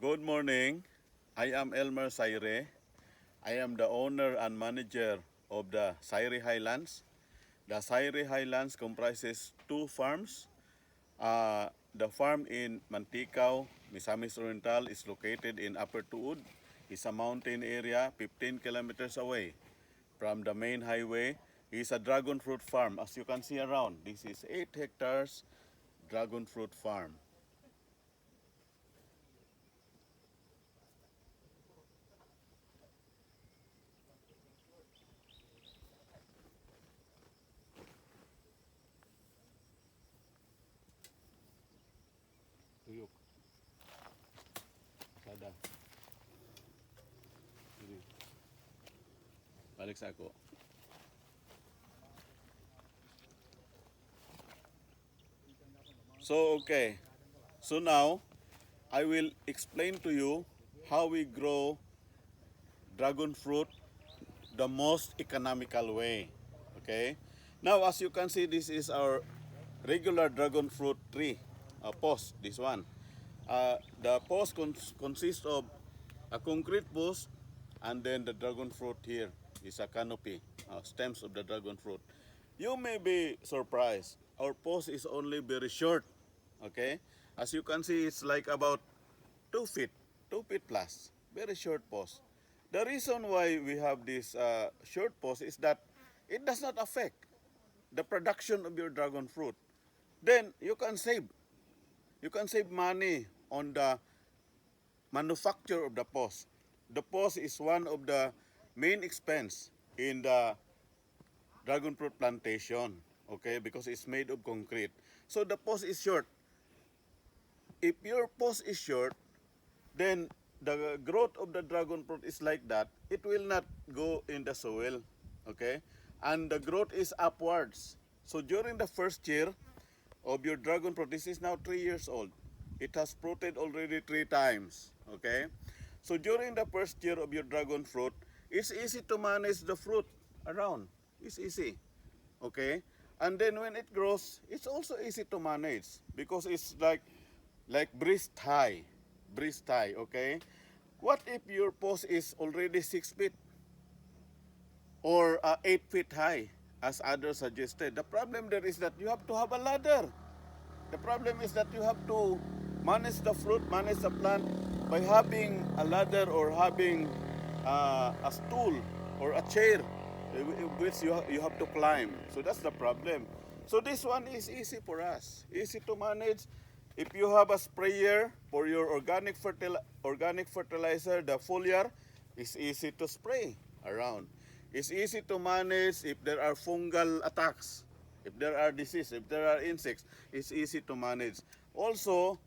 Good morning. I am Elmer Sayre. I am the owner and manager of the Sayre Highlands. The Sayre Highlands comprises two farms. The farm in Mantikau, Misamis Oriental is located in Upper Tuud. It's a mountain area 15 kilometers away from the main highway. It's a dragon fruit farm. As you can see around, this is 8 hectares dragon fruit farm. Tuyok. Sada. Balik sa ako. Okay. So now, I will explain to you how we grow dragon fruit the most economical way. Okay. Now, as you can see, this is our regular dragon fruit tree, post, this one. The post consists of a concrete post, and then the dragon fruit here is a canopy, stems of the dragon fruit. You may be surprised. Our post is only very short. Okay, as you can see, it's like about 2 feet, 2 feet plus. Very short post. The reason why we have this short post is that it does not affect the production of your dragon fruit. Then you can save. You can save money on the manufacture of the post. The post is one of the main expense in the dragon fruit plantation, okay, because it's made of concrete. So the post is short. If your post is short, then the growth of the dragon fruit is like that. It will not go in the soil, okay, and the growth is upwards. So during the first year of your dragon fruit, this is now 3 years old. It has fruited already 3 times, okay. So during the first year of your dragon fruit, it's easy to manage the fruit around. It's easy, okay. And then when it grows, it's also easy to manage because it's like breast high, okay. What if your post is already 6 feet or 8 feet high, as others suggested? The problem there is that you have to have a ladder. The problem is that you have to manage the fruit, manage the plant by having a ladder or having a stool or a chair which you have to climb. So that's the problem. So this one is easy for us, easy to manage. If you have a sprayer for your organic fertilizer, the foliar, it's easy to spray around. It's easy to manage if there are fungal attacks, if there are disease, if there are insects, it's easy to manage. Also,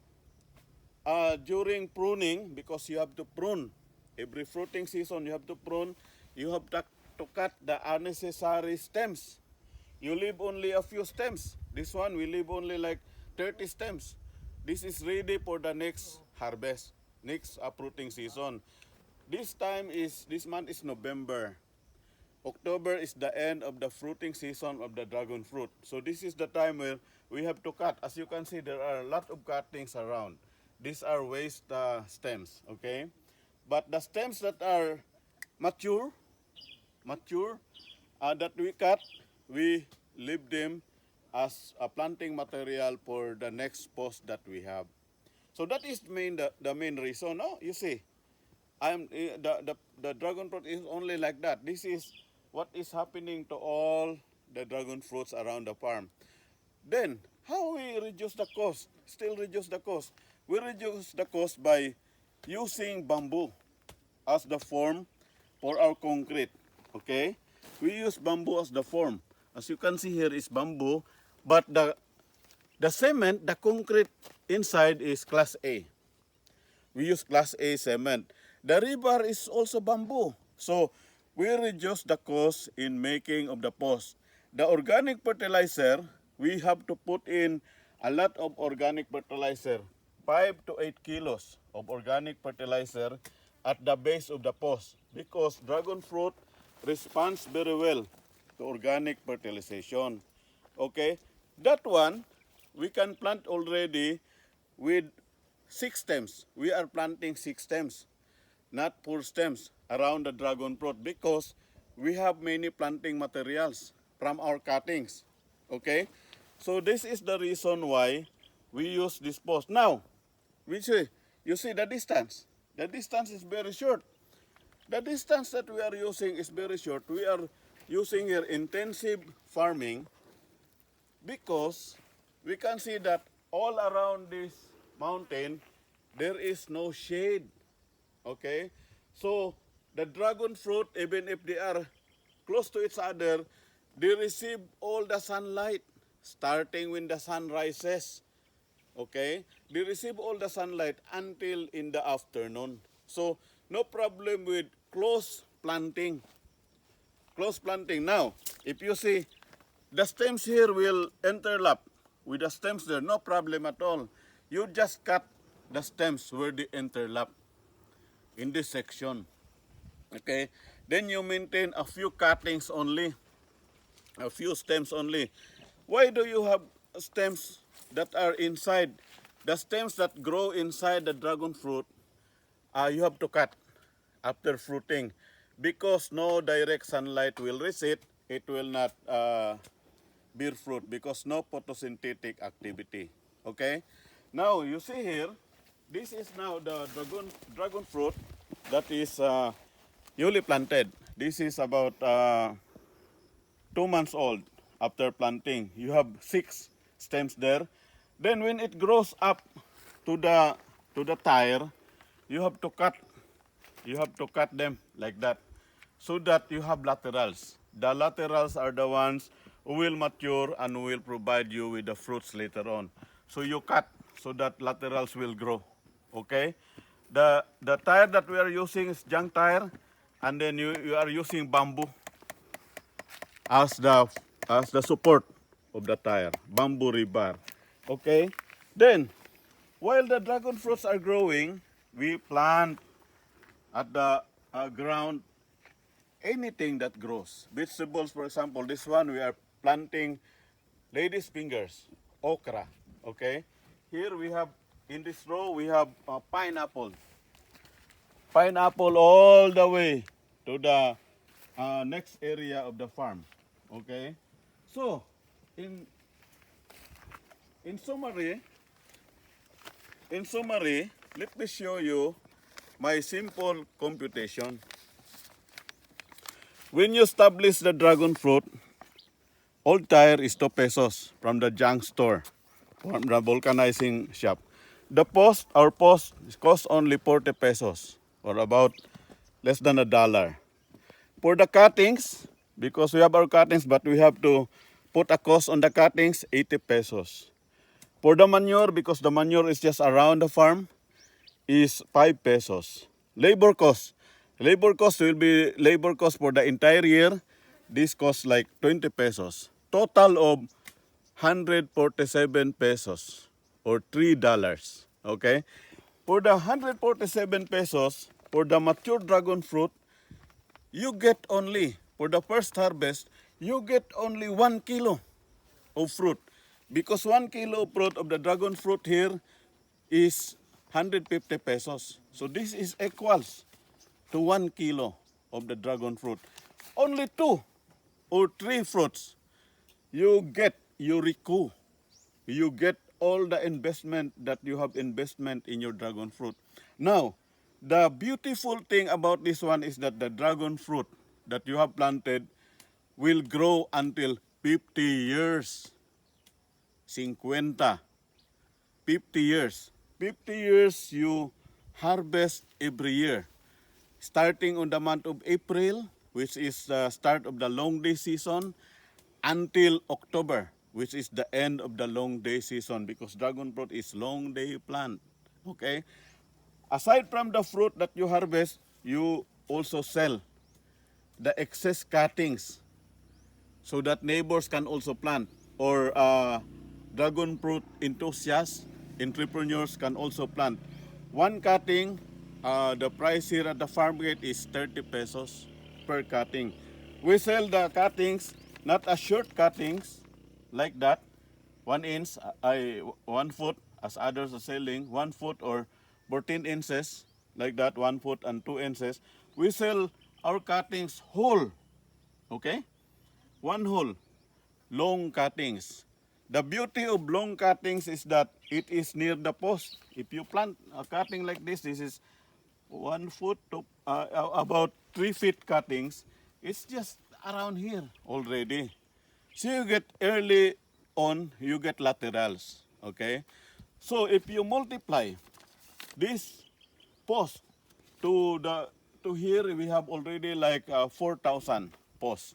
during pruning, because you have to prune, every fruiting season you have to prune, you have to cut the unnecessary stems. You leave only a few stems. This one, we leave only like 30 stems. This is ready for the next harvest, next fruiting season. This month is November. October is the end of the fruiting season of the dragon fruit. So this is the time where we have to cut. As you can see, there are a lot of cuttings around. These are waste stems, okay? But the stems that are mature, that we cut, we leave them as a planting material for the next post that we have. So that is the main reason. No, you see, the dragon fruit is only like that. This is what is happening to all the dragon fruits around the farm. Then, how we reduce the cost? Still reduce the cost. We reduce the cost by using bamboo as the form for our concrete. Okay? We use bamboo as the form. As you can see here is bamboo, but the cement, the concrete inside is class A. We use class A cement. The rebar is also bamboo. So we reduce the cost in making of the post. The organic fertilizer, we have to put in a lot of organic fertilizer, 5 to 8 kilos of organic fertilizer at the base of the post, because dragon fruit responds very well to organic fertilization. Okay, that one we can plant already with 6 stems. We are planting 6 stems, not 4 stems around the dragon fruit because we have many planting materials from our cuttings. Okay? So this is the reason why we use this post. Now, you see the distance. The distance is very short. The distance that we are using is very short. We are using here intensive farming because we can see that all around this mountain there is no shade. Okay? So the dragon fruit, even if they are close to each other, they receive all the sunlight starting when the sun rises. Okay? They receive all the sunlight until in the afternoon. So no problem with close planting. Close planting. Now, if you see, the stems here will interlap with the stems there. No problem at all. You just cut the stems where they interlap in this section. Okay? Then you maintain a few cuttings only. A few stems only. Why do you have stems that are inside? The stems that grow inside the dragon fruit, you have to cut after fruiting because no direct sunlight will reach it. It will not bear fruit because no photosynthetic activity. Okay? Now you see here, this is now the dragon fruit that is newly planted. This is about 2 months old after planting. You have 6 stems there. Then when it grows up to the tire, you have to cut. You have to cut them like that so that you have laterals. The laterals are the ones who will mature and will provide you with the fruits later on. So you cut so that laterals will grow. Okay? The tire that we are using is junk tire, and then you are using bamboo as the support of the tire, bamboo rebar. Okay? Then, while the dragon fruits are growing, we plant at the ground anything that grows. Vegetables, for example, this one we are planting lady's fingers, okra. Okay? Here we have, in this row, we have pineapple. Pineapple all the way to the next area of the farm. Okay? So, in summary, let me show you my simple computation. When you establish the dragon fruit, old tire is 2 pesos from the junk store, from the vulcanizing shop. Our post costs only 40 pesos, or about less than $1. For the cuttings, because we have our cuttings, but we have to put a cost on the cuttings, 80 pesos. For the manure, because the manure is just around the farm, is 5 pesos. Labor cost. Labor cost will be labor cost for the entire year. This costs like 20 pesos. Total of 147 pesos or $3. Okay? For the 147 pesos, for the mature dragon fruit, you get only, for the first harvest, you get only 1 kilo of fruit. Because 1 kilo of fruit of the dragon fruit here is 150 pesos. So this is equals to 1 kilo of the dragon fruit. Only 2 or 3 fruits you recoup. You get all the investment that you have investment in your dragon fruit. Now, the beautiful thing about this one is that the dragon fruit that you have planted will grow until 50 years. 50. 50 years. 50 years you harvest every year. Starting on the month of April, which is the start of the long day season, until October, which is the end of the long day season, because dragon fruit is long day plant. Okay? Aside from the fruit that you harvest, you also sell the excess cuttings so that neighbors can also plant, or dragon fruit enthusiasts, entrepreneurs can also plant. One cutting, the price here at the farm gate is 30 pesos per cutting. We sell the cuttings, not a short cuttings like that, 1 inch, 1 foot, as others are selling, 1 foot or 14 inches, like that, 1 foot and 2 inches. We sell our cuttings whole, okay? One whole, long cuttings. The beauty of long cuttings is that it is near the post. If you plant a cutting like this is 1 foot to about 3 feet cuttings. It's just around here already. So you get early on, you get laterals, okay? So if you multiply this post to here, we have already like 4,000 posts.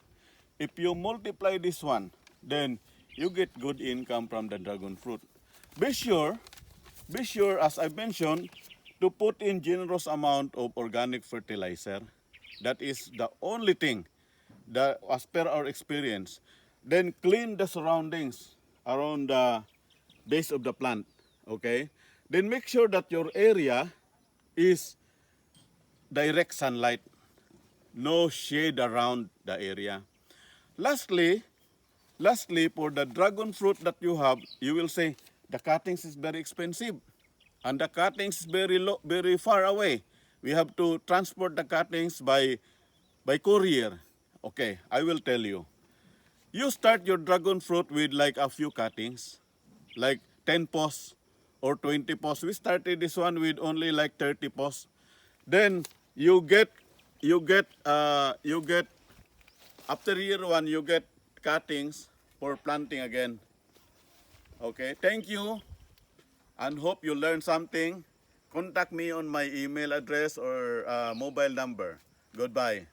If you multiply this one, then you get good income from the dragon fruit. Be sure, as I mentioned, to put in generous amount of organic fertilizer. That is the only thing that, as per our experience. Then clean the surroundings around the base of the plant, okay? Then make sure that your area is direct sunlight, no shade around the area. Lastly, for the dragon fruit that you have, you will say the cuttings is very expensive and the cuttings is very far away. We have to transport the cuttings by courier. Okay, I will tell you. You start your dragon fruit with like a few cuttings, like 10 posts or 20 posts. We started this one with only like 30 posts. Then you get after year one, you get cuttings for planting again. Okay, thank you and hope you learned something. Contact me on my email address or mobile number. Goodbye.